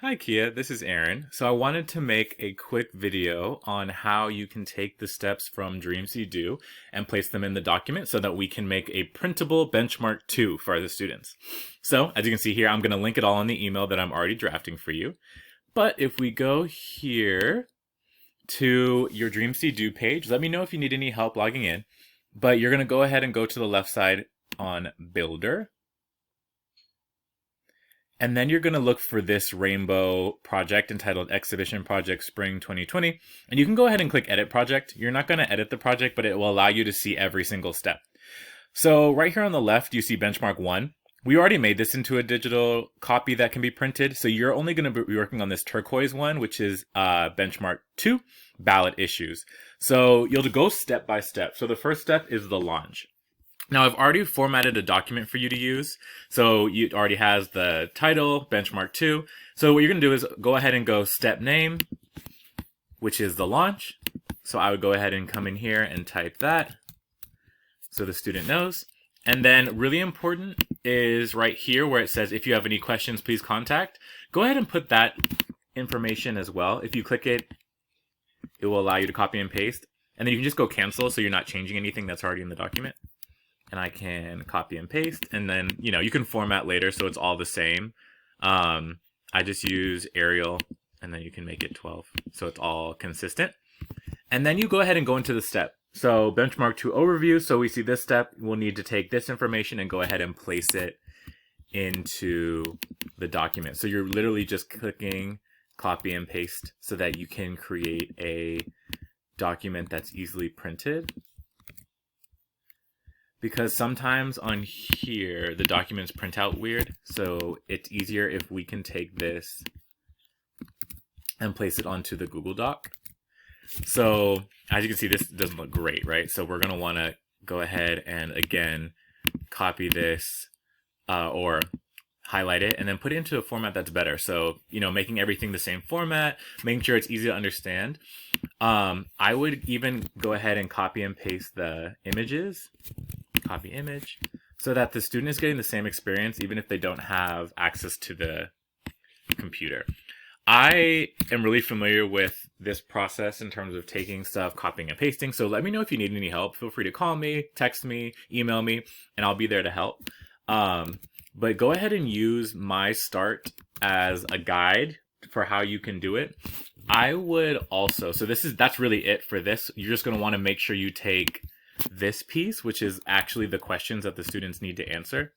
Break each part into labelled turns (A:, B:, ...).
A: Hi Kia, this is Aaron. So I wanted to make a quick video on how you can take the steps from Dreams You Do and place them in the document so that we can make a printable benchmark 2 for the students. So as you can see here, I'm going to link it all in the email that I'm already drafting for you. But if we go here to your Dreams You Do page, let me know if you need any help logging in. But you're going to go ahead and go to the left side on Builder. And then you're going to look for this rainbow project entitled Exhibition Project Spring 2020. And you can go ahead and click Edit Project. You're not going to edit the project, but it will allow you to see every single step. So right here on the left, you see Benchmark 1. We already made this into a digital copy that can be printed. So you're only going to be working on this turquoise one, which is Benchmark 2, Ballot Issues. So you'll go step by step. So the first step is the launch. Now, I've already formatted a document for you to use. So it already has the title, Benchmark 2. So what you're going to do is go ahead and go step name, which is the launch. So I would go ahead and come in here and type that so the student knows. And then really important is right here where it says, if you have any questions, please contact. Go ahead and put that information as well. If you click it, it will allow you to copy and paste. And then you can just go cancel so you're not changing anything that's already in the document. And I can copy and paste, and then, you can format later so it's all the same. I just use Arial, and then you can make it 12, so it's all consistent. And then you go ahead and go into the step. So Benchmark 2 overview, so we see this step, we'll need to take this information and go ahead and place it into the document. So you're literally just clicking copy and paste so that you can create a document that's easily printed. Because sometimes on here, the documents print out weird, so it's easier if we can take this and place it onto the Google Doc. So as you can see, this doesn't look great, right? So we're going to want to go ahead and, again, copy this or highlight it and then put it into a format that's better. So, making everything the same format, making sure it's easy to understand. I would even go ahead and copy and paste the images. Copy image, so that the student is getting the same experience even if they don't have access to the computer. I am really familiar with this process in terms of taking stuff, copying and pasting, so let me know if you need any help. Feel free to call me, text me, email me, and I'll be there to help. But go ahead and use my start as a guide for how you can do it. I would also, so that's really it for this. You're just going to want to make sure you take this piece, which is actually the questions that the students need to answer.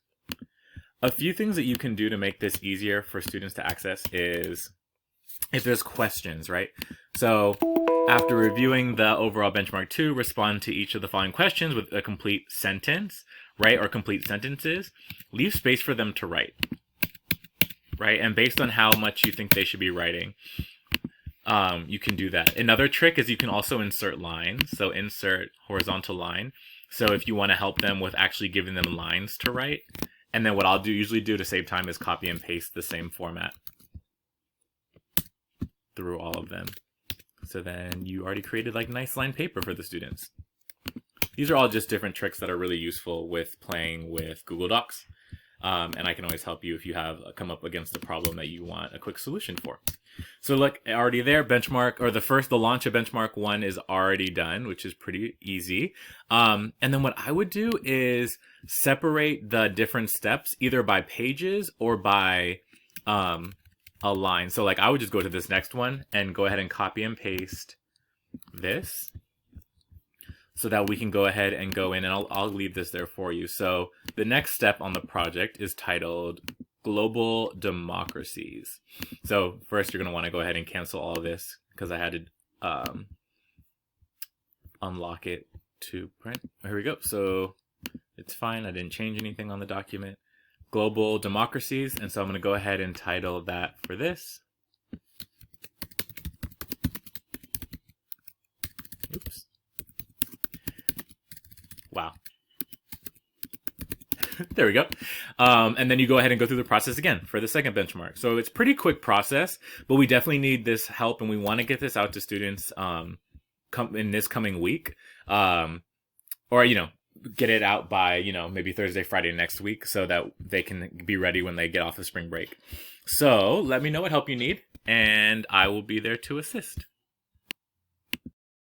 A: A few things that you can do to make this easier for students to access is if there's questions, right? So after reviewing the overall benchmark 2, respond to each of the following questions with a complete sentence, right? Or complete sentences. Leave space for them to write, right? And based on how much you think they should be writing, you can do that. Another trick is you can also insert lines. So insert horizontal line. So if you want to help them with actually giving them lines to write. And then what I'll usually do to save time is copy and paste the same format through all of them. So then you already created like nice line paper for the students. These are all just different tricks that are really useful with playing with Google Docs. And I can always help you if you have come up against a problem that you want a quick solution for. So look, already there, the launch of Benchmark 1 is already done, which is pretty easy. And then what I would do is separate the different steps either by pages or by a line. So like I would just go to this next one and go ahead and copy and paste this so that we can go ahead and go in, and I'll leave this there for you. So the next step on the project is titled Global Democracies. So first you're going to want to go ahead and cancel all of this because I had to unlock it to print. Here we go. So it's fine. I didn't change anything on the document. Global Democracies. And so I'm going to go ahead and title that for this. Oops. Wow. There we go. And then you go ahead and go through the process again for the second benchmark. So it's pretty quick process, but we definitely need this help and we want to get this out to students in this coming week. Or, get it out by, maybe Thursday, Friday next week so that they can be ready when they get off of spring break. So let me know what help you need, and I will be there to assist.